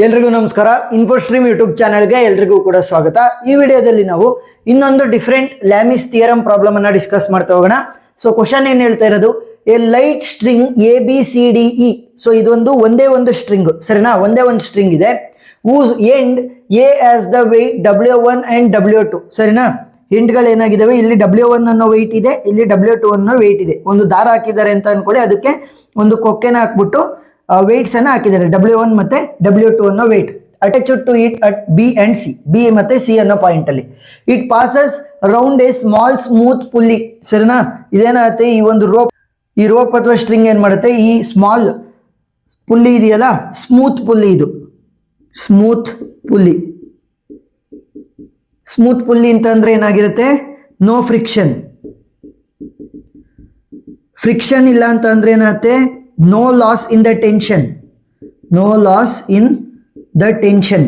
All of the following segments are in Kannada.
ಎಲ್ರಿಗೂ ನಮಸ್ಕಾರ. ಇನ್ಫೋಸ್ಟ್ರೀಮ್ ಯೂಟ್ಯೂಬ್ ಚಾನೆಲ್ಗೆ ಎಲ್ರಿಗೂ ಕೂಡ ಸ್ವಾಗತ. ಈ ವಿಡಿಯೋದಲ್ಲಿ ನಾವು ಇನ್ನೊಂದು ಡಿಫರೆಂಟ್ ಲ್ಯಾಮಿಸ್ ಥಿಯರಮ್ ಪ್ರಾಬ್ಲಮ್ ಅನ್ನ ಡಿಸ್ಕಸ್ ಮಾಡ್ತಾ ಹೋಗೋಣ. ಸೊ ಕ್ವಶನ್ ಏನ್ ಹೇಳ್ತಾ ಇರೋದು, A light string ABCDE. So ಇದೊಂದು ಒಂದೇ ಒಂದು ಸ್ಟ್ರಿಂಗ್, ಸರಿನಾ? ಒಂದೇ ಒಂದು ಸ್ಟ್ರಿಂಗ್ ಇದೆ. whose end A as the weight W1 and W2. ಸರಿನಾ? ಎಂಡ್ಗಳು ಏನಾಗಿದಾವೆ, ಇಲ್ಲಿ W1 ಅನ್ನೋ weight ಇದೆ, ಇಲ್ಲಿ W2 ಅನ್ನೋ weight ಇದೆ. ಒಂದು ದಾರ ಹಾಕಿದ್ದಾರೆ ಅಂತ ಅನ್ಕೊಳ್ಳಿ, ಅದಕ್ಕೆ ಒಂದು ಕೊಕ್ಕೆನ ಹಾಕ್ಬಿಟ್ಟು weights ಅನ್ನ ಹಾಕಿದ್ದಾರೆ, W1 ಮತ್ತೆ W2 ಅನ್ನೋ weight attached to it at B and C. B ಮತ್ತೆ C ಅನ್ನೋ ಪಾಯಿಂಟ್ ಅಲ್ಲಿ it passes around a small smooth pulley. ಸರಿನಾ? ಇದೇನಾಗುತ್ತೆ, ಈ ಒಂದು ರೋಪ್ ಅಥವಾ ಸ್ಟ್ರಿಂಗ್ ಏನ್ ಮಾಡುತ್ತೆ, ಈ ಸ್ಮಾಲ್ ಪುಲ್ಲಿ ಇದೆಯಲ್ಲ, ಸ್ಮೂತ್ ಪುಲ್ಲಿ, ಇದು ಸ್ಮೂತ್ ಪುಲ್ಲಿ. ಸ್ಮೂತ್ ಪುಲ್ಲಿ ಅಂತಂದ್ರೆ ಏನಾಗಿರುತ್ತೆ, ನೋ ಫ್ರಿಕ್ಷನ್. ಫ್ರಿಕ್ಷನ್ ಇಲ್ಲ ಅಂತ ಅಂದ್ರೆ ಏನಾಗುತ್ತೆ, no loss in the tension. No loss in the tension.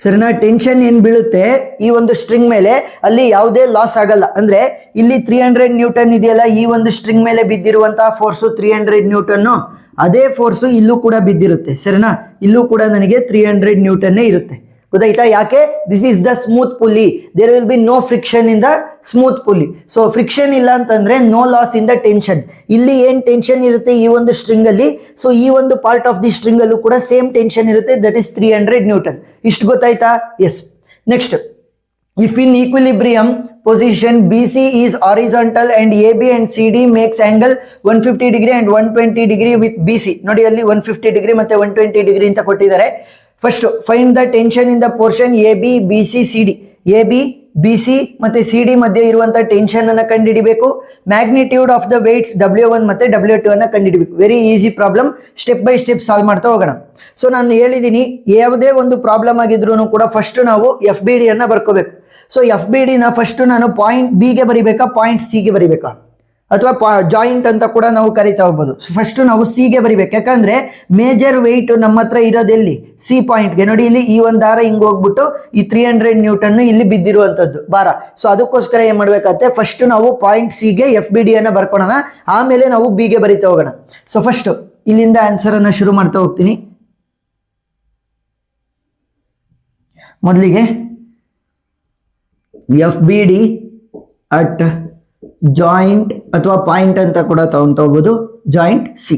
ಸರಿನಾ? ಟೆನ್ಷನ್ ಏನ್ ಬೀಳುತ್ತೆ ಈ ಒಂದು ಸ್ಟ್ರಿಂಗ್ ಮೇಲೆ, ಅಲ್ಲಿ ಯಾವುದೇ ಲಾಸ್ ಆಗಲ್ಲ. ಅಂದ್ರೆ ಇಲ್ಲಿ 300 ನ್ಯೂಟನ್ ಇದೆಯಲ್ಲ, ಈ ಒಂದು ಸ್ಟ್ರಿಂಗ್ ಮೇಲೆ ಬಿದ್ದಿರುವಂತಹ ಫೋರ್ಸು 300 ನ್ಯೂಟನ್, ಅದೇ ಫೋರ್ಸು ಇಲ್ಲೂ ಕೂಡ ಬಿದ್ದಿರುತ್ತೆ. ಸರಿನಾ? ಇಲ್ಲೂ ಕೂಡ ನನಗೆ 300 ನ್ಯೂಟನ್ನೇ ಇರುತ್ತೆ. ಗೊತ್ತಾಯ್ತಾ? ಯಾಕೆ? This is the smooth pulley, there will be no friction in the smooth pulley. So friction ಇಲ್ಲ ಅಂತಂದ್ರೆ no loss in the tension. ಇಲ್ಲಿ ಏನ್ ಟೆನ್ಷನ್ ಇರುತ್ತೆ ಈ ಒಂದು ಸ್ಟ್ರಿಂಗ್ ಅಲ್ಲಿ, ಸೊ ಈ ಒಂದು ಪಾರ್ಟ್ ಆಫ್ ದಿ ಸ್ಟ್ರಿಂಗ್ ಅಲ್ಲೂ ಕೂಡ ಸೇಮ್ ಟೆನ್ಷನ್ ಇರುತ್ತೆ, ದಟ್ ಇಸ್ 300 ನ್ಯೂಟನ್. ಇಷ್ಟು ಗೊತ್ತಾಯ್ತಾ? Yes. Next, if in equilibrium position BC is horizontal and AB and CD makes angle 150 degree and 120 degree with BC. ನೋಡಿ ಅಲ್ಲಿ 150 degree ಮತ್ತೆ 120 degree ಅಂತ ಕೊಟ್ಟಿದ್ದಾರೆ. First find the tension in the portion AB BC CD. AB BC ಮತ್ತೆ CD ಮಧ್ಯೆ ಇರುವಂತ ಟೆನ್ಷನ್ ಅನ್ನ ಕಂಡುಹಿಡಿಬೇಕು. Magnitude of the weights W1 ಮತ್ತೆ W2 ಅನ್ನ ಕಂಡುಹಿಡಿಬೇಕು. Very easy problem, step by step solve ಮಾಡ್ತಾ ಹೋಗೋಣ. ಸೊ ನಾನು ಹೇಳಿದ್ದೀನಿ, ಯಾವುದೇ ಒಂದು ಪ್ರಾಬ್ಲಮ್ ಆಗಿದ್ರು ಕೂಡ ಫಸ್ಟ್ ನಾವು FBD ಅನ್ನ ಬರ್ಕೋಬೇಕು. ಸೊ FBD ನ ಫಸ್ಟ್ ನಾನು ಪಾಯಿಂಟ್ B ಗೆ ಬರಿಬೇಕಾ, ಪಾಯಿಂಟ್ C ಗೆ ಬರಿಬೇಕಾ, ಅಥವಾ ಜಾಯಿಂಟ್ ಅಂತ ಕೂಡ ನಾವು ಕರಿತಾ ಹೋಗ್ಬೋದು. ಫಸ್ಟ್ ನಾವು C ಗೆ ಬರಿಬೇಕು, ಯಾಕಂದ್ರೆ ಮೇಜರ್ ವೆಯ್ಟ್ ನಮ್ಮ ಹತ್ರ ಇರೋದೆಲ್ಲಿ, C ಪಾಯಿಂಟ್ಗೆ. ನೋಡಿ ಇಲ್ಲಿ ಈ ಒಂದು ದಾರ ಹಿಂಗ್ ಹೋಗ್ಬಿಟ್ಟು ಈ 300 ನ್ಯೂಟನ್ ಇಲ್ಲಿ ಬಿದ್ದಿರುವಂತದ್ದು ಭಾರ. ಸೊ ಅದಕ್ಕೋಸ್ಕರ ಏನ್ ಮಾಡ್ಬೇಕಾಗತ್ತೆ, ಫಸ್ಟ್ ನಾವು ಪಾಯಿಂಟ್ C ಗೆ FBD ಅನ್ನ ಬರ್ಕೊಳ್ಳೋಣ, ಆಮೇಲೆ ನಾವು B ಗೆ ಬರಿತಾ ಹೋಗೋಣ. ಸೊ ಫಸ್ಟ್ ಇಲ್ಲಿಂದ ಆನ್ಸರ್ ಅನ್ನ ಶುರು ಮಾಡ್ತಾ ಹೋಗ್ತೀನಿ. ಮೊದಲಿಗೆ FBD ಅಟ್ ಜಾಯಿಂಟ್ ಅಥವಾ ಪಾಯಿಂಟ್ ಅಂತ ಕೂಡ ತಗೊಳ್ಬಹುದು, joint C.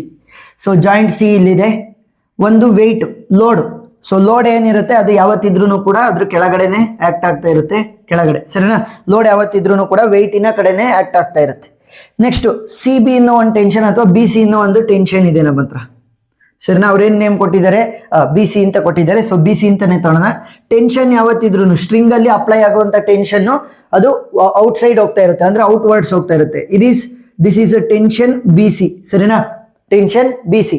So joint C ಇಲ್ಲಿದೆ. ಒಂದು ವೆಯ್ಟ್, ಲೋಡ್. ಸೊ ಲೋಡ್ ಏನಿರುತ್ತೆ ಅದು ಯಾವತ್ತಿದ್ರೂ ಕೂಡ ಅದ್ರ ಕೆಳಗಡೆನೆ ಆಕ್ಟ್ ಆಗ್ತಾ ಇರುತ್ತೆ, ಕೆಳಗಡೆ. ಸರಿನಾ? ಲೋಡ್ ಯಾವತ್ತಿದ್ರೂ ಕೂಡ ವೆಯ್ಟಿನ ಕಡೆನೆ ಆಕ್ಟ್ ಆಗ್ತಾ ಇರುತ್ತೆ. ನೆಕ್ಸ್ಟ್ CB ಇನ್ನೋ ಒಂದು ಟೆನ್ಷನ್ ಅಥವಾ BC ಇನ್ನೋ ಒಂದು ಟೆನ್ಷನ್ ಇದೆ ನಮ್ಮ ಹತ್ರ. ಸರಿನಾ? ಅವ್ರೇನ್ ನೇಮ್ ಕೊಟ್ಟಿದ್ದಾರೆ, BC ಅಂತ ಕೊಟ್ಟಿದ್ದಾರೆ. ಸೊ BC ಅಂತಾನೆ ತಗೊಳ್ಳೋಣ. ಟೆನ್ಷನ್ ಯಾವತ್ತಿದ್ರು ಸ್ಟ್ರಿಂಗ್ ಅಲ್ಲಿ ಅಪ್ಲೈ ಆಗುವಂತ ಟೆನ್ಷನ್ ಅದು ಔಟ್ ಸೈಡ್ ಹೋಗ್ತಾ ಇರುತ್ತೆ, ಅಂದ್ರೆ ಔಟ್ವರ್ಡ್ಸ್ ಹೋಗ್ತಾ ಇರುತ್ತೆ. This is a tension BC. ಸರಿನಾ? Tension BC.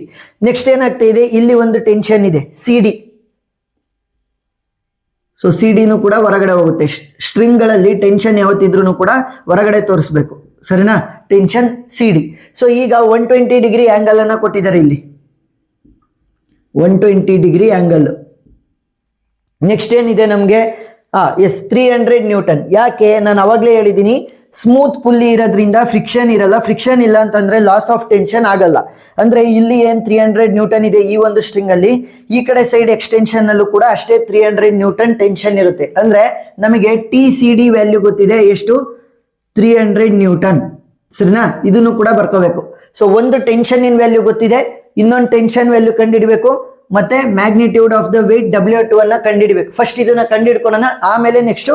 ನೆಕ್ಸ್ಟ್ ಏನಾಗ್ತಾ ಇದೆ, ಇಲ್ಲಿ ಒಂದು ಟೆನ್ಷನ್ ಇದೆ CD. ಸೊ CDನೂ ಕೂಡ ಹೊರಗಡೆ ಹೋಗುತ್ತೆ. ಸ್ಟ್ರಿಂಗ್ ಗಳಲ್ಲಿ ಟೆನ್ಷನ್ ಯಾವತ್ತಿದ್ರು ಕೂಡ ಹೊರಗಡೆ ತೋರಿಸ್ಬೇಕು. ಸರಿನಾ? Tension CD. ಸೊ ಈಗ 120 ಡಿಗ್ರಿ ಆಂಗಲ್ ಅನ್ನ ಕೊಟ್ಟಿದ್ದಾರೆ ಇಲ್ಲಿ, 120 ಡಿಗ್ರಿ ಆಂಗಲ್. ನೆಕ್ಸ್ಟ್ ಏನಿದೆ ನಮಗೆ, 300 ನ್ಯೂಟನ್. ಯಾಕೆ? ನಾನು ಅವಾಗಲೇ ಹೇಳಿದ್ದೀನಿ, ಸ್ಮೂತ್ ಪುಲ್ಲಿ ಇರೋದ್ರಿಂದ ಫ್ರಿಕ್ಷನ್ ಇರಲ್ಲ. ಫ್ರಿಕ್ಷನ್ ಇಲ್ಲ ಅಂತಂದ್ರೆ ಲಾಸ್ ಆಫ್ ಟೆನ್ಷನ್ ಆಗಲ್ಲ. ಅಂದ್ರೆ ಇಲ್ಲಿ ಏನ್ 300 ನ್ಯೂಟನ್ ಇದೆ ಈ ಒಂದು ಸ್ಟ್ರಿಂಗ್ ಅಲ್ಲಿ, ಈ ಕಡೆ ಸೈಡ್ ಎಕ್ಸ್ಟೆನ್ಷನ್ ಅಲ್ಲೂ ಕೂಡ ಅಷ್ಟೇ 300 ನ್ಯೂಟನ್ ಟೆನ್ಷನ್ ಇರುತ್ತೆ. ಅಂದ್ರೆ ನಮಗೆ TCD ವ್ಯಾಲ್ಯೂ ಗೊತ್ತಿದೆ, ಎಷ್ಟು? 300 ನ್ಯೂಟನ್. ಸರಿನಾ? ಇದನ್ನು ಕೂಡ ಬರ್ಕೋಬೇಕು. ಸೊ ಒಂದು ಟೆನ್ಷನ್ ಇನ್ ವ್ಯಾಲ್ಯೂ ಗೊತ್ತಿದೆ, ಇನ್ನೊಂದು ಟೆನ್ಷನ್ ವ್ಯಾಲ್ಯೂ ಕಂಡುಹಿಡಬೇಕು, ಮತ್ತೆ magnitude of the wait W2 ಅನ್ನ ಕಂಡುಹಿಡಬೇಕು. ಫಸ್ಟ್ ಇದನ್ನ ಕಂಡುಹಿಡ್ಕೊಳ್ಳೋಣ, ಆಮೇಲೆ ನೆಕ್ಸ್ಟ್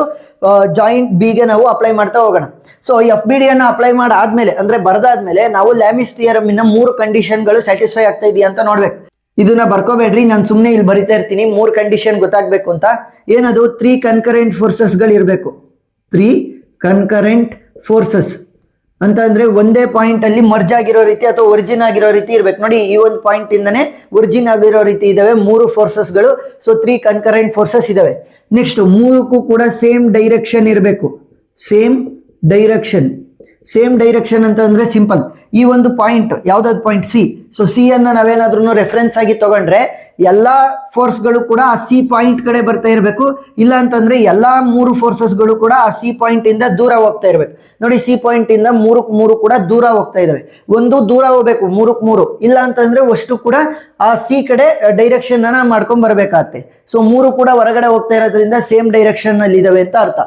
ಜಾಯಿಂಟ್ B ಗೆ ನಾವು ಅಪ್ಲೈ ಮಾಡ್ತಾ ಹೋಗೋಣ. ಸೊ FBD ಅನ್ನ ಅಪ್ಲೈ ಮಾಡಾದ್ಮೇಲೆ, ಅಂದ್ರೆ ಬರೆದಾದ್ಮೇಲೆ ನಾವು ಲ್ಯಾಮಿಸ್ ಥಿಯರಮ್ ಇನ್ನ 3 ಕಂಡೀಷನ್ಗಳು ಸ್ಯಾಟಿಸ್ಫೈ ಆಗ್ತಾ ಇದೆಯಾ ಅಂತ ನೋಡ್ಬೇಕು. ಇದನ್ನ ಬರ್ಕೋಬೇಡ್ರಿ, ನಾನು ಸುಮ್ಮನೆ ಇಲ್ಲಿ ಬರಿತಾ ಇರ್ತೀನಿ, 3 ಕಂಡೀಷನ್ ಗೊತ್ತಾಗ್ಬೇಕು ಅಂತ. ಏನದು? 3 ಕನ್ಕರೆಂಟ್ ಫೋರ್ಸಸ್ ಗಳು ಇರಬೇಕು. 3 ಕನ್ಕರೆಂಟ್ ಫೋರ್ಸಸ್ ಅಂತ ಅಂದ್ರೆ ಒಂದೇ ಪಾಯಿಂಟ್ ಅಲ್ಲಿ ಮರ್ಜ್ ಆಗಿರೋ ರೀತಿ ಅಥವಾ ಒರಿಜಿನ್ ಆಗಿರೋ ರೀತಿ ಇರ್ಬೇಕು. ನೋಡಿ ಈ ಒಂದು ಪಾಯಿಂಟ್ ಇಂದನೇ ಒರಿಜಿನ್ ಆಗಿರೋ ರೀತಿ ಇದಾವೆ 3 ಫೋರ್ಸಸ್ ಗಳು. ಸೊ 3 ಕನ್ಕರೆಂಟ್ ಫೋರ್ಸಸ್ ಇದಾವೆ. ನೆಕ್ಸ್ಟ್ 3ಕ್ಕೂ ಕೂಡ ಸೇಮ್ ಡೈರೆಕ್ಷನ್ ಇರಬೇಕು, ಸೇಮ್ ಡೈರೆಕ್ಷನ್. ಸೇಮ್ ಡೈರೆಕ್ಷನ್ ಅಂತ ಅಂದ್ರೆ ಸಿಂಪಲ್, ಈ ಒಂದು ಪಾಯಿಂಟ್ ಯಾವ್ದಾದ್ರು ಪಾಯಿಂಟ್ ಸಿ, ಸೊ ಸಿ ಅನ್ನ ನಾವೇನಾದ್ರೂ ರೆಫರೆನ್ಸ್ ಆಗಿ ತಗೊಂಡ್ರೆ ಎಲ್ಲಾ ಫೋರ್ಸ್ಗಳು ಕೂಡ ಆ ಸಿ ಪಾಯಿಂಟ್ ಕಡೆ ಬರ್ತಾ ಇರಬೇಕು, ಇಲ್ಲ ಅಂತಂದ್ರೆ ಎಲ್ಲಾ 3 ಫೋರ್ಸಸ್ಗಳು ಕೂಡ ಆ ಸಿ ಪಾಯಿಂಟ್ ಇಂದ ದೂರ ಹೋಗ್ತಾ ಇರಬೇಕು. ನೋಡಿ, ಸಿ ಪಾಯಿಂಟ್ ಇಂದ 3 ಕೂಡ ದೂರ ಹೋಗ್ತಾ ಇದಾವೆ. ಒಂದು ದೂರ ಹೋಗ್ಬೇಕು 3 ಇಲ್ಲ ಅಂತಂದ್ರೆ ಅಷ್ಟು ಕೂಡ ಆ ಸಿ ಕಡೆ ಡೈರೆಕ್ಷನ್ ಅನ್ನ ಮಾಡ್ಕೊಂಡ್ ಬರ್ಬೇಕಾಗತ್ತೆ. ಸೊ 3 ಕೂಡ ಹೊರಗಡೆ ಹೋಗ್ತಾ ಇರೋದ್ರಿಂದ ಸೇಮ್ ಡೈರೆಕ್ಷನ್ ಅಲ್ಲಿ ಇದಾವೆ ಅಂತ ಅರ್ಥ.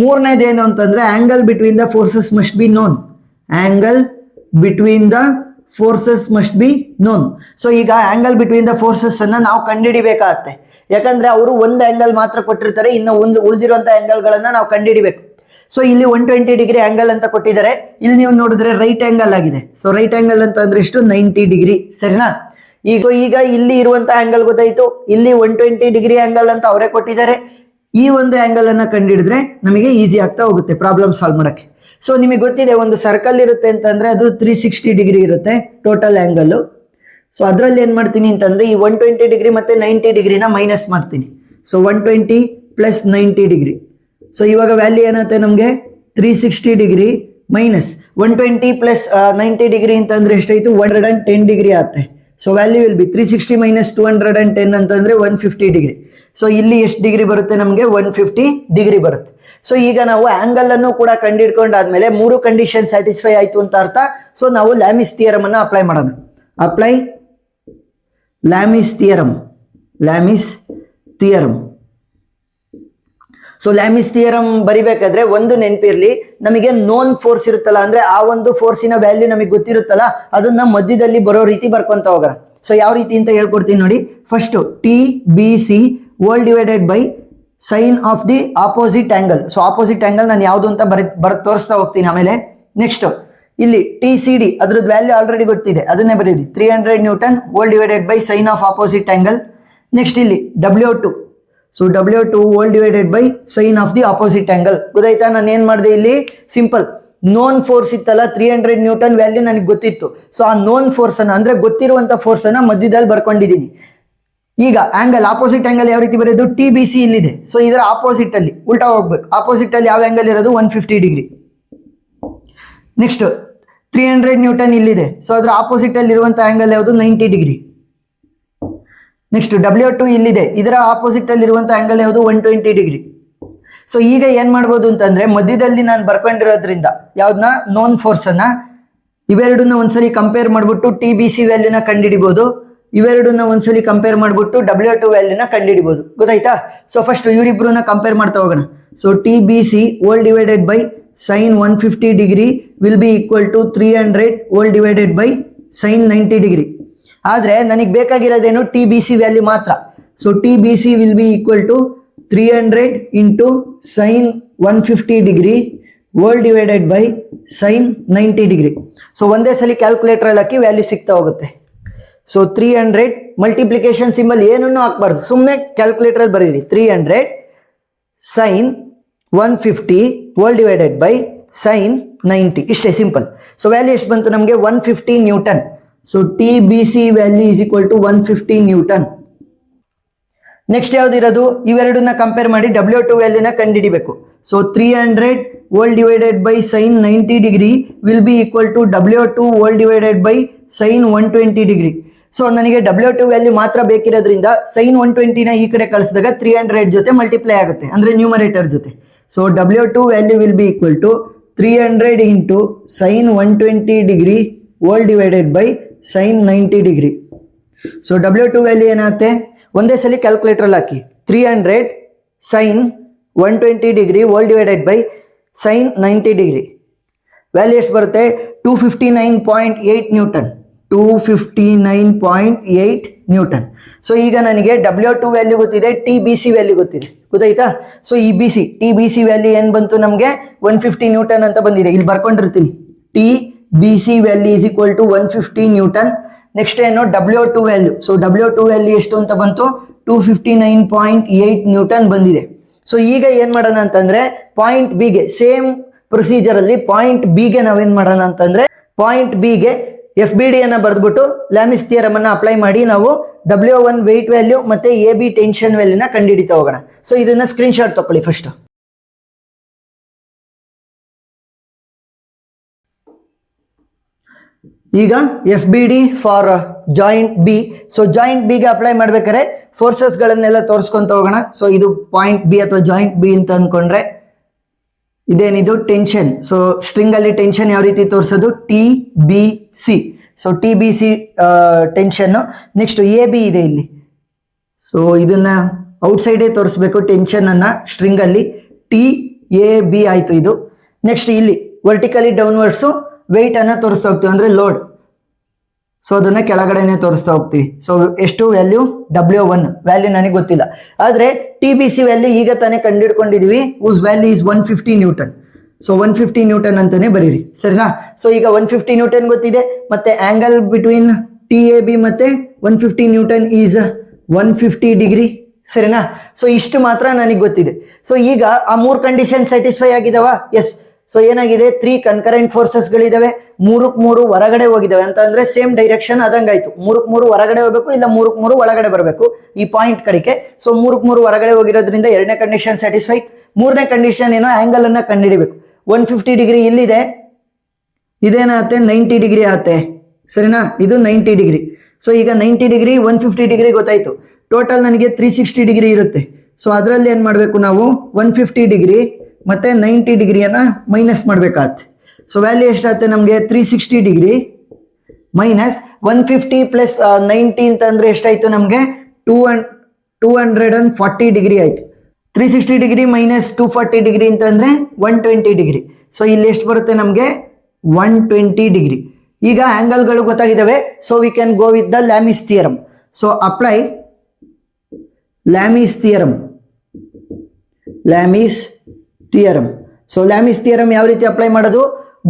ಮೂರನೇದೇನು ಅಂತಂದ್ರೆ angle between the forces must be known. Angle between the forces must be known. So ಈಗ ಆಂಗಲ್ ಬಿಟ್ವೀನ್ ದ ಫೋರ್ಸಸ್ ಅನ್ನ ನಾವು ಕಂಡುಹಿಡಿಬೇಕಾಗತ್ತೆ. ಯಾಕಂದ್ರೆ ಅವರು ಒಂದು ಆಂಗಲ್ ಮಾತ್ರ ಕೊಟ್ಟಿರ್ತಾರೆ, ಇನ್ನು ಉಳಿದಿರುವಂತ ಆಂಗಲ್ ಗಳನ್ನ ನಾವು ಕಂಡುಹಿಡಿಬೇಕು. ಸೊ ಇಲ್ಲಿ 120 ಡಿಗ್ರಿ ಆಂಗಲ್ ಅಂತ ಕೊಟ್ಟಿದ್ದಾರೆ. ಇಲ್ಲಿ ನೀವು ನೋಡಿದ್ರೆ ರೈಟ್ ಆಂಗಲ್ ಆಗಿದೆ. ಸೊ ರೈಟ್ ಆಂಗಲ್ ಅಂತ ಅಂದ್ರೆ ಎಷ್ಟು? 90 ಡಿಗ್ರಿ, ಸರಿನಾ? ಈಗ ಇಲ್ಲಿ ಇರುವಂತ ಆಂಗಲ್ ಗೊತ್ತಾಯ್ತು, ಇಲ್ಲಿ 120 ಡಿಗ್ರಿ ಆಂಗಲ್ ಅಂತ ಅವರೇ ಕೊಟ್ಟಿದ್ದಾರೆ. ಈ ಒಂದು ಆಂಗಲ್ ಅನ್ನ ಕಂಡುಹಿಡಿದ್ರೆ ನಮಗೆ ಈಸಿ ಆಗ್ತಾ ಹೋಗುತ್ತೆ ಪ್ರಾಬ್ಲಮ್ ಸಾಲ್ವ್ ಮಾಡಕ್ಕೆ. ಸೊ ನಿಮಗೆ ಗೊತ್ತಿದೆ, ಒಂದು ಸರ್ಕಲ್ ಇರುತ್ತೆ ಅಂತಂದ್ರೆ ಅದು 360 ಡಿಗ್ರಿ ಇರುತ್ತೆ ಟೋಟಲ್ ಆಂಗಲ್. ಸೊ ಅದರಲ್ಲಿ ಏನ್ ಮಾಡ್ತೀನಿ ಅಂತಂದ್ರೆ ಈ 120 ಡಿಗ್ರಿ ಮತ್ತೆ 90 ಡಿಗ್ರಿನ ಮೈನಸ್ ಮಾಡ್ತೀನಿ. So 120 plus 90 degree. ಸೊ ಇವಾಗ ವ್ಯಾಲ್ಯೂ ಏನಾಗುತ್ತೆ ನಮಗೆ? 360 ಡಿಗ್ರಿ ಮೈನಸ್ 120 ಪ್ಲಸ್ 90 ಡಿಗ್ರಿ ಅಂತಂದ್ರೆ ಎಷ್ಟಾಯ್ತು? 110 ಡಿಗ್ರಿ ಆಗುತ್ತೆ. So value will B 360 minus 210 ಅಂತಂದ್ರೆ 150 ಡಿಗ್ರಿ. ಸೊ ಇಲ್ಲಿ ಎಷ್ಟು ಡಿಗ್ರಿ ಬರುತ್ತೆ ನಮಗೆ? 150 ಡಿಗ್ರಿ ಬರುತ್ತೆ. ಸೊ ಈಗ ನಾವು ಆಂಗಲ್ ಅನ್ನು ಕೂಡ ಕಂಡುಹಿಡ್ಕೊಂಡಾದ್ಮೇಲೆ 3 ಕಂಡೀಷನ್ ಸ್ಯಾಟಿಸ್ಫೈ ಆಯ್ತು ಅಂತ ಅರ್ಥ. ಸೊ ನಾವು ಲ್ಯಾಮಿಸ್ ಥಿಯರಮ್ ಅನ್ನ ಅಪ್ಲೈ ಮಾಡೋಣ. Apply Lami's theorem. Lami's theorem. So Lami's theorem ಬರಿಬೇಕಾದ್ರೆ ಒಂದು ನೆನಪಿರ್ಲಿ, ನಮಗೆ ನೋನ್ ಫೋರ್ಸ್ ಇರುತ್ತಲ್ಲ, ಅಂದ್ರೆ ಆ ಒಂದು ಫೋರ್ಸಿನ ವ್ಯಾಲ್ಯೂ ನಮಗೆ ಗೊತ್ತಿರುತ್ತಲ್ಲ, ಅದನ್ನ ಮಧ್ಯದಲ್ಲಿ ಬರೋ ರೀತಿ ಬರ್ಕೊಂತ ಹೋಗೋಣ. ಸೊ ಯಾವ ರೀತಿ ಅಂತ ಹೇಳ್ಕೊಡ್ತೀನಿ ನೋಡಿ. First T B C whole divided by sine of the opposite angle. So opposite angle ನಾನು ಯಾವುದು ಅಂತ ತೋರಿಸ್ತಾ ಹೋಗ್ತೀನಿ ಆಮೇಲೆ. ನೆಕ್ಸ್ಟ್ ಇಲ್ಲಿ ಟಿ ಸಿ ಡಿ ಅದ್ರದ್ದು ವ್ಯಾಲ್ಯೂ ಆಲ್ರೆಡಿ ಗೊತ್ತಿದೆ, ಅದನ್ನೇ ಬರೀರಿ. 300 Newton hole divided by sine of opposite angle. Next ಇಲ್ಲಿ W2. So W2 whole divided by sine of the opposite angle. ಗೊತ್ತಾಯ್ತಾ? ನಾನು ಏನ್ ಮಾಡಿದೆ ಇಲ್ಲಿ? ಸಿಂಪಲ್, ನೋನ್ ಫೋರ್ಸ್ ಇತ್ತಲ್ಲ 300 ನ್ಯೂಟನ್ ವ್ಯಾಲ್ಯೂ ನನಗೆ ಗೊತ್ತಿತ್ತು. ಸೊ ಆ ನೋನ್ ಫೋರ್ಸ್ ಅನ್ನ ಅಂದ್ರೆ ಗೊತ್ತಿರುವಂತ ಫೋರ್ಸ್ ಅನ್ನ ಮಧ್ಯದಲ್ಲಿ ಬರ್ಕೊಂಡಿದ್ದೀನಿ. ಈಗ ಆಂಗಲ್, ಆಪೋಸಿಟ್ ಆಂಗಲ್ ಯಾವ ರೀತಿ ಬರೆಯೋದು? ಟಿ ಬಿ ಸಿ ಇಲ್ಲಿದೆ. ಸೊ ಇದರ ಆಪೋಸಿಟ್ ಅಲ್ಲಿ ಉಲ್ಟಾ ಹೋಗ್ಬೇಕು. ಆಪೋಸಿಟ್ ಅಲ್ಲಿ ಯಾವ ಆಂಗಲ್ ಇರೋದು? 150 ಡಿಗ್ರಿ. ನೆಕ್ಸ್ಟ್ 300 ನ್ಯೂಟನ್ ಇಲ್ಲಿದೆ. ಸೊ ಅದರ ಆಪೋಸಿಟ್ ಅಲ್ಲಿ ಇರುವಂತ ಆಂಗಲ್ ಯಾವುದು? 90 ಡಿಗ್ರಿ. ನೆಕ್ಸ್ಟ್ W2 ಇಲ್ಲಿದೆ, ಇದರ ಆಪೋಸಿಟ್ ಅಲ್ಲಿ ಇರುವಂತ ಆಂಗಲ್ ಯಾವುದು? 120 ಡಿಗ್ರಿ. ಸೊ ಈಗ ಏನ್ ಮಾಡ್ಬೋದು ಅಂತಂದ್ರೆ ಮಧ್ಯದಲ್ಲಿ ನಾನು ಬರ್ಕೊಂಡಿರೋದ್ರಿಂದ ಯಾವ್ದನ್ನ? ನೋನ್ ಫೋರ್ಸ್ ಅನ್ನ, ಇವೆರಡನ್ನ ಒಂದ್ಸಲಿ ಕಂಪೇರ್ ಮಾಡ್ಬಿಟ್ಟು ಟಿ ಬಿ ಸಿ ವ್ಯಾಲ್ಯೂನ ಕಂಡುಹಿಡಿಬಹುದು. ಇವೆರಡನ್ನ ಒಂದ್ಸಲಿ ಕಂಪೇರ್ ಮಾಡ್ಬಿಟ್ಟು W2 ವ್ಯಾಲ್ಯೂನ ಕಂಡುಹಿಡಿಬಹುದು. ಗೊತ್ತಾಯ್ತಾ? ಸೊ ಫಸ್ಟ್ ಇವರಿಬ್ರನ್ನ ಕಂಪೇರ್ ಮಾಡ್ತಾ ಹೋಗೋಣ. So T B C whole divided by sine 150 degree will be equal to 300 whole divided by sine 90 degree. ಆದ್ರೆ ನನಗೆ ಬೇಕಾಗಿರೋದೇನು? ಟಿ ಬಿ ಸಿ ವ್ಯಾಲ್ಯೂ ಮಾತ್ರ. So T B C will be equal to 300 into sine 150 degree whole divided by sine 90 degree. So ಒಂದೇ ಸಲ ಕ್ಯಾಲ್ಕುಲೇಟರ್ ಅಲ್ಲಿ ಹಾಕಿ ವ್ಯಾಲ್ಯೂ ಸಿಗ್ತಾ ಹೋಗುತ್ತೆ. ಸೊ 300 ಮಲ್ಟಿಪ್ಲಿಕೇಶನ್ ಸಿಂಬಲ್ ಏನನ್ನು ಹಾಕ್ಬಾರ್ದು, ಸುಮ್ಮನೆ ಕ್ಯಾಲ್ಕುಲೇಟರ್ ಅಲ್ಲಿ ಬರೀರಿ. 300 sine 150 whole divided by sine 90, ಇಷ್ಟೇ ಸಿಂಪಲ್. ಸೊ ವ್ಯಾಲ್ಯೂ ಎಷ್ಟು ಬಂತು ನಮಗೆ? 150 newton. So T B C value is equal to 150 newton. Next ಯಾವ್ದಿರೋದು? ಇವೆರಡನ್ನ ಕಂಪೇರ್ ಮಾಡಿ W2 ವ್ಯಾಲ್ಯೂನ ಕಂಡುಹಿಡಿಬೇಕು. So 300 whole divided by sine 90 degree will be equal to W2 whole divided by sine 120 degree. So ನನಗೆ W2 ವ್ಯಾಲ್ಯೂ ಮಾತ್ರ ಬೇಕಿರೋದ್ರಿಂದ ಸೈನ್ 120ನ ಈ ಕಡೆ ಕಳಿಸಿದಾಗ 300 ಜೊತೆ ಮಲ್ಟಿಪ್ಲೈ ಆಗುತ್ತೆ, ಅಂದ್ರೆ ನ್ಯೂಮರೇಟರ್ ಜೊತೆ. So W2 value will be equal to 300 into sine 120 degree whole divided by sine 90 degree. So W2 value ಏನಾಗುತ್ತೆ? ಒಂದೇ ಸಲ ಕ್ಯಾಲ್ಕುಲೇಟರ್ ಅಲ್ಲಿ ಹಾಕಿ. 300 sine 120 degree whole divided by sine 90 degree. Value ಎಷ್ಟು ಬರುತ್ತೆ? 259.8 ನ್ಯೂಟನ್. 259.8 ನ್ಯೂಟನ್. ಸೊ ಈಗ ನನಗೆ W2 ವ್ಯಾಲ್ಯೂ ಗೊತ್ತಿದೆ, ಟಿ ಬಿ ಸಿ ವ್ಯಾಲ್ಯೂ ಗೊತ್ತಿದೆ. ಗೊತ್ತಾಯ್ತಾ? ಸೊ ಈ B C T B C value ಏನ್ ಬಂತು ನಮಗೆ? 150 ನ್ಯೂಟನ್ ಅಂತ ಬಂದಿದೆ. ಇಲ್ಲಿ ಬರ್ಕೊಂಡಿರ್ತೀನಿ. T B C value is equal to 150 newton. Next ಏನು? W2 value. So W2 value ಎಷ್ಟು ಅಂತ ಬಂತು? 259.8 ನ್ಯೂಟನ್ ಬಂದಿದೆ. ಸೊ ಈಗ ಏನ್ ಮಾಡೋಣ ಅಂತಂದ್ರೆ ಪಾಯಿಂಟ್ ಬಿ ಗೆ ಸೇಮ್ ಪ್ರೊಸೀಜರ್ ಅಲ್ಲಿ ಪಾಯಿಂಟ್ ಬಿ ಗೆ ನಾವೇನ್ ಮಾಡೋಣ ಅಂತಂದ್ರೆ ಪಾಯಿಂಟ್ ಬಿ ಗೆ FBD ಅನ್ನ ಬರೆದ್ಬಿಟ್ಟು ಲ್ಯಾಮಿಸ್ ಥಿಯರಮ್ ಅನ್ನ ಅಪ್ಲೈ ಮಾಡಿ ನಾವು W1 ವೆಯ್ಟ್ ವ್ಯಾಲ್ಯೂ ಮತ್ತೆ AB ಟೆನ್ಷನ್ ವ್ಯಾಲ್ಯೂನ ಕಂಡುಹಿಡಿತಾ ಹೋಗೋಣ. ಸೊ ಇದನ್ನ ಸ್ಕ್ರೀನ್ ಶಾಟ್ ತಕೊಳ್ಳಿ ಫಸ್ಟ್. ಈಗ F B D for joint B. So joint ಬಿಗೆ ಅಪ್ಲೈ ಮಾಡ್ಬೇಕಾದ್ರೆ ಫೋರ್ಸಸ್ಗಳನ್ನೆಲ್ಲ ತೋರಿಸ್ಕೊಂತ ಹೋಗೋಣ. ಸೊ ಇದು ಪಾಯಿಂಟ್ ಬಿ ಅಥವಾ ಜಾಯಿಂಟ್ ಬಿ ಅಂತ ಅಂದ್ಕೊಂಡ್ರೆ ಇದೇನಿದು ಟೆನ್ಷನ್. ಸೊ ಸ್ಟ್ರಿಂಗ್ ಅಲ್ಲಿ ಟೆನ್ಷನ್ ಯಾವ ರೀತಿ ತೋರಿಸೋದು, T B C. So T B C tension. Next A B ಇದೆ ಇಲ್ಲಿ. ಸೊ ಇದನ್ನ ಔಟ್ಸೈಡೇ ತೋರಿಸ್ಬೇಕು ಟೆನ್ಷನ್ ಅನ್ನ ಸ್ಟ್ರಿಂಗ್ ಅಲ್ಲಿ. ಟಿ ಎ ಬಿ ಆಯ್ತು ಇದು. ನೆಕ್ಸ್ಟ್ ಇಲ್ಲಿ ವರ್ಟಿಕಲಿ ಡೌನ್ವರ್ಡ್ಸು ವೆಯ್ಟ್ ಅನ್ನ ತೋರಿಸ್ತಾ ಹೋಗ್ತೀವಿ, ಅಂದ್ರೆ ಲೋಡ್. ಸೊ ಅದನ್ನ ಕೆಳಗಡೆನೆ ತೋರಿಸ್ತಾ ಹೋಗ್ತೀವಿ. ಸೊ ಎಷ್ಟು ವ್ಯಾಲ್ಯೂ, W1 ವ್ಯಾಲ್ಯೂ ನನಗೆ ಗೊತ್ತಿಲ್ಲ, ಆದ್ರೆ ಟಿ ಬಿ ಸಿ ವ್ಯಾಲ್ಯೂ ಈಗ ತಾನೇ ಕಂಡುಹಿಡ್ಕೊಂಡಿದೀವಿ. Whose value is 150 newton. So 150 newton ಅಂತಾನೆ ಬರೀರಿ, ಸರಿನಾ. ಸೊ ಈಗ 150 ನ್ಯೂಟನ್ ಗೊತ್ತಿದೆ, ಮತ್ತೆ angle between T A B ಮತ್ತೆ 150 ನ್ಯೂಟನ್ ಈಸ್ 150 ಡಿಗ್ರಿ, ಸರಿನಾ. ಸೊ ಇಷ್ಟು ಮಾತ್ರ ನನಗೆ ಗೊತ್ತಿದೆ. ಸೊ ಈಗ ಆ 3 ಕಂಡೀಷನ್ ಸ್ಯಾಟಿಸ್ಫೈ ಆಗಿದಾವ? ಎಸ್. ಸೊ ಏನಾಗಿದೆ, 3 ಕನ್ಕರೆಂಟ್ ಫೋರ್ಸಸ್ ಗಳಿದಾವೆ, 3 ಹೊರಗಡೆ ಹೋಗಿದಾವೆ ಅಂತ ಅಂದ್ರೆ ಸೇಮ್ ಡೈರೆಕ್ಷನ್ ಆದಂಗಾಯ್ತು. 3 ಹೊರಗಡೆ ಹೋಗ್ಬೇಕು, ಇಲ್ಲ 3 ಒಳಗಡೆ ಬರಬೇಕು ಈ ಪಾಯಿಂಟ್ ಕಡೆಗೆ. ಸೊ 3 ಹೊರಗಡೆ ಹೋಗಿರೋದ್ರಿಂದ 2ನೇ ಕಂಡೀಷನ್ ಸ್ಯಾಟಿಸ್ಫೈ. 3ನೇ ಕಂಡೀಷನ್ ಏನೋ, ಆಂಗಲ್ ಅನ್ನ ಕಂಡುಹಿಡಿಬೇಕು. 150 ಡಿಗ್ರಿ ಇಲ್ಲಿದೆ, ಇದೇನಾಗುತ್ತೆ 90 ಡಿಗ್ರಿ ಆಗುತ್ತೆ, ಸರಿನಾ. ಇದು 90 ಡಿಗ್ರಿ. ಸೊ ಈಗ 90 ಡಿಗ್ರಿ 150 ಡಿಗ್ರಿ ಗೊತ್ತಾಯ್ತು. ಟೋಟಲ್ ನನಗೆ 360 ಡಿಗ್ರಿ ಇರುತ್ತೆ. ಸೊ ಅದರಲ್ಲಿ ಏನ್ ಮಾಡಬೇಕು ನಾವು, 150 ಡಿಗ್ರಿ ಮತ್ತೆ 90 ಡಿಗ್ರಿಯನ್ನ ಮೈನಸ್ ಮಾಡ್ಬೇಕಾಗತ್ತೆ. ಸೊ ವ್ಯಾಲ್ಯೂ ಎಷ್ಟಾಗುತ್ತೆ ನಮಗೆ, 360 ಡಿಗ್ರಿ ಮೈನಸ್ 150 ಪ್ಲಸ್ 90 ಅಂತಂದ್ರೆ ಎಷ್ಟಾಯ್ತು ನಮಗೆ, 240 ಡಿಗ್ರಿ ಆಯ್ತು. 360 ಡಿಗ್ರಿ ಮೈನಸ್ 240 ಡಿಗ್ರಿ ಅಂತಂದ್ರೆ 120 ಡಿಗ್ರಿ. ಸೊ ಇಲ್ಲಿ ಎಷ್ಟು ಬರುತ್ತೆ ನಮಗೆ, 120 ಡಿಗ್ರಿ. ಈಗ ಆಂಗಲ್ಗಳು ಗೊತ್ತಾಗಿದ್ದಾವೆ. So we can go with the Lami's theorem. So apply Lami's theorem. So Lami's theorem ಯಾವ ರೀತಿ ಅಪ್ಲೈ ಮಾಡೋದು,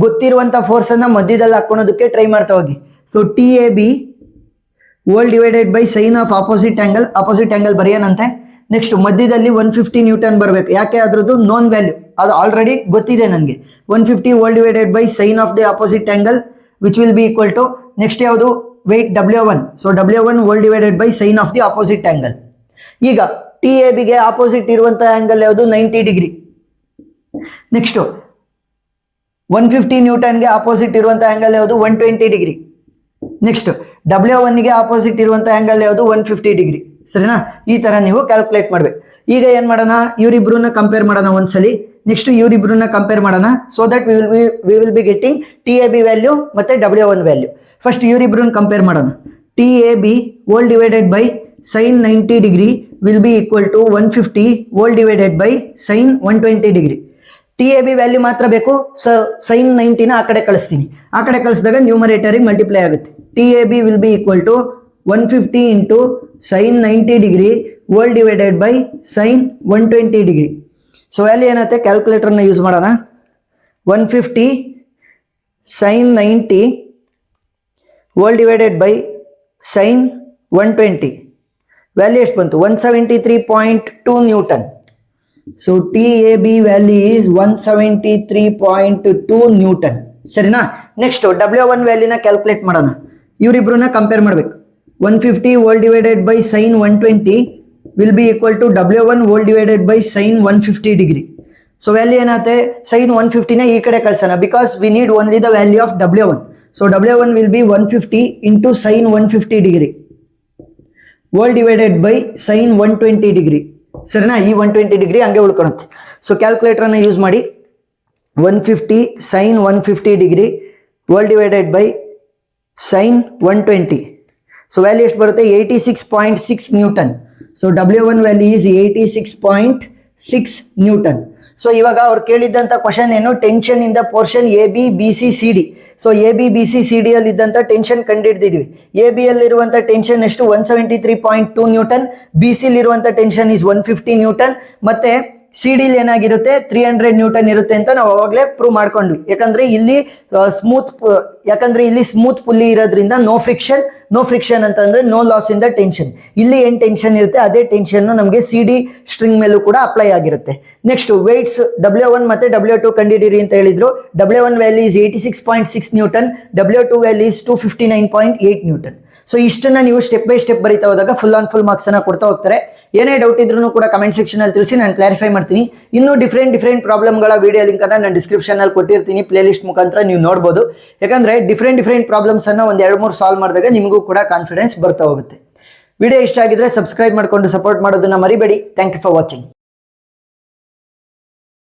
ಗೊತ್ತಿರುವಂತ ಫೋರ್ಸ್ ಅನ್ನ ಮಧ್ಯದಲ್ಲಿ ಹಾಕೊಳ್ಳೋದಕ್ಕೆ ಟ್ರೈ ಮಾಡ್ತಾ ಹೋಗಿ. So T A B whole divided by sine of opposite angle ಬರೆಯೋಣಂತೆ. ನೆಕ್ಸ್ಟ್ ಮಧ್ಯದಲ್ಲಿ 150 ನ್ಯೂಟನ್ ಬರಬೇಕು. ಯಾಕೆ, ಅದ್ರದ್ದು ನೋನ್ ವ್ಯಾಲ್ಯೂ ಅದು ಆಲ್ರೆಡಿ ಗೊತ್ತಿದೆ ನನಗೆ. 150 whole divided by sine of the opposite angle which will be equal to, next ಯಾವುದು, weight W1. So W1 whole divided by sine of the opposite angle. ಈಗ ಟಿ ಎ ಬಿಗೆ ಆಪೋಸಿಟ್ ಇರುವಂತಹ ಆಂಗಲ್ ಯಾವುದು, 90 ಡಿಗ್ರಿ. ನೆಕ್ಸ್ಟ್ 150 ನ್ಯೂಟನ್ಗೆ ಆಪೋಸಿಟ್ ಇರುವಂತಹ ಆಂಗಲ್ ಯಾವುದು, 120 ಡಿಗ್ರಿ. ನೆಕ್ಸ್ಟ್ W1 ಗೆ ಆಪೋಸಿಟ್ ಇರುವಂತಹ ಆಂಗಲ್ ಯಾವುದು, 150 ಡಿಗ್ರಿ, ಸರಿನಾ. ಈ ತರ ನೀವು ಕ್ಯಾಲ್ಕುಲೇಟ್ ಮಾಡ್ಬೇಕು. ಈಗ ಏನ್ ಮಾಡೋಣ, ಇವರಿಬ್ರನ್ನ ಕಂಪೇರ್ ಮಾಡೋಣ ಒಂದ್ಸಲಿ. ನೆಕ್ಸ್ಟ್ ಇವರಿಬ್ರನ್ನ ಕಂಪೇರ್ ಮಾಡೋಣ. So that we will be getting T A B value ಮತ್ತೆ W1 ವ್ಯಾಲ್ಯೂ. ಫಸ್ಟ್ ಇವರಿಬ್ರನ್ನ ಕಂಪೇರ್ ಮಾಡೋಣ. T A B whole divided by sin 90 degree will be equal to 150 whole divided by sin 120 degree. T A B value ಮಾತ್ರ ಬೇಕು. sin 90ನ ಆ ಕಡೆ ಕಳಿಸ್ತೀನಿ. ಆ ಕಡೆ ಕಳಿಸಿದಾಗ ನ್ಯೂಮರೇಟರ್ ಮಲ್ಟಿಪ್ಲೈ ಆಗುತ್ತೆ. T A B will be equal to 150 into sin 90 degree whole divided by sin 120 degree. So value ಏನಾಗುತ್ತೆ, ಕ್ಯಾಲ್ಕುಲೇಟರ್ನ ಯೂಸ್ ಮಾಡೋಣ. 150 sin 90 whole divided by sin 120 value ಎಷ್ಟು ಬಂತು, 173.2 newton. So T A B value is 173.2 newton, ಸರಿನಾ. ನೆಕ್ಸ್ಟ್ W1 ವ್ಯಾಲ್ಯೂನ ಕ್ಯಾಲ್ಕುಲೇಟ್ ಮಾಡೋಣ. ಇವರಿಬ್ರನ್ನ ಕಂಪೇರ್ ಮಾಡಬೇಕು. 150 whole divided by sin 120 will be equal to W1 whole divided by sin 150 degree. So value ಏನಾಗುತ್ತೆ, sin 150ನ ಈ ಕಡೆ ಕಳ್ಸೋಣ, because we need only the value of W1. So W1 will be 150 into sin 150 degree whole divided by sin 120 degree, ಸರಿನಾ. ಈ 120 ಡಿಗ್ರಿ ಹಂಗೆ ಉಳ್ಕೊಳುತ್ತೆ. ಸೊ ಕ್ಯಾಲ್ಕುಲೇಟರ್ನ ಯೂಸ್ ಮಾಡಿ. 150 sin 150 degree whole divided by sin 120. So value ಎಷ್ಟು ಬರುತ್ತೆ, 86.6 Newton. So W1 value is 86.6 Newton. So ಇವಾಗ ಅವ್ರು ಕೇಳಿದ್ದಂಥ ಕ್ವಶನ್ ಏನು, tension in the portion A B B C C D. So A B B C C D ಅಲ್ಲಿ ಇದ್ದಂಥ ಟೆನ್ಷನ್ ಕಂಡುಹಿಡಿದಿದ್ವಿ. ಎ ಬಿ ಅಲ್ಲಿರುವಂಥ ಟೆನ್ಷನ್ ಎಷ್ಟು, 173.2 ನ್ಯೂಟನ್. ಬಿ ಸಿ ಇರುವಂಥ ಟೆನ್ಷನ್ ಇಸ್ 150 ನ್ಯೂಟನ್. ಮತ್ತೆ ಸಿ ಡಿಲ್ ಏನಾಗಿರುತ್ತೆ, 300 ನ್ಯೂಟನ್ ಇರುತ್ತೆ ಅಂತ ನಾವು ಅವಾಗಲೇ ಪ್ರೂವ್ ಮಾಡ್ಕೊಂಡ್ವಿ. ಯಾಕಂದ್ರೆ ಇಲ್ಲಿ ಸ್ಮೂತ್ ಪುಲ್ಲಿ ಇರೋದ್ರಿಂದ ನೋ ಫ್ರಿಕ್ಷನ್ ಅಂತಂದ್ರೆ no loss in the tension. ಇಲ್ಲಿ ಏನ್ ಟೆನ್ಷನ್ ಇರುತ್ತೆ ಅದೇ ಟೆನ್ಷನ್ ನಮಗೆ ಸಿ ಡಿ ಸ್ಟ್ರಿಂಗ್ ಮೇಲೂ ಕೂಡ ಅಪ್ಲೈ ಆಗಿರುತ್ತೆ. ನೆಕ್ಸ್ಟ್ ವೆಯ್ಟ್ಸ್ W1 ಮತ್ತೆ W2 ಕಂಡಿಡಿರಿ ಅಂತ ಹೇಳಿದ್ರು. W1 value is 86.6 newton, W2 value is 259.8 newton. So ಇಷ್ಟನ್ನ ನೀವು ಸ್ಟೆಪ್ ಬೈ ಸ್ಟೆಪ್ ಬರೀತಾ ಹೋದಾಗ ಫುಲ್ ಆನ್ ಫುಲ್ ಮಾರ್ಕ್ಸ್ ಅನ್ನ ಕೊಡ್ತಾ ಹೋಗ್ತಾರೆ. ಏನೇ ಡೌಟ್ ಇದ್ರೂ ಕೂಡ ಕಮೆಂಟ್ ಸೆಕ್ಷನ್ ಅಲ್ಲಿ ತಿಳಿಸಿ, ನಾನು ಕ್ಲಾರಿಫೈ ಮಾಡ್ತೀನಿ. ಇನ್ನೂ ಡಿಫ್ರೆಂಟ್ ಪ್ರಾಬ್ಲಮ್ಗಳ ವಿಡಿಯೋ ಲಿಂಕ್ ಅನ್ನ ನಾನು ಡಿಸ್ಕ್ರಿಪ್ಷನ್ ಅಲ್ಲಿ ಕೊಟ್ಟಿರ್ತೀನಿ, ಪ್ಲೇ ಲಿಸ್ಟ್ ಮುಖಾಂತರ ನೀವು ನೋಡಬಹುದು. ಯಾಕಂದ್ರೆ ಡಿಫ್ರೆಂಟ್ ಪ್ರಾಬ್ಲಮ್ಸ್ ಅನ್ನ ಒಂದ್ 2-3 ಸಾಲ್ವ್ ಮಾಡಿದಾಗ ನಿಮಗೂ ಕೂಡ ಕಾನ್ಫಿಡೆನ್ಸ್ ಬರ್ತಾ ಹೋಗುತ್ತೆ. ವಿಡಿಯೋ ಇಷ್ಟ ಆಗಿದ್ರೆ ಸಬ್ಸ್ಕ್ರೈಬ್ ಮಾಡ್ಕೊಂಡು ಸಪೋರ್ಟ್ ಮಾಡೋದನ್ನ ಮರಿಬೇಡಿ. Thank you for watching.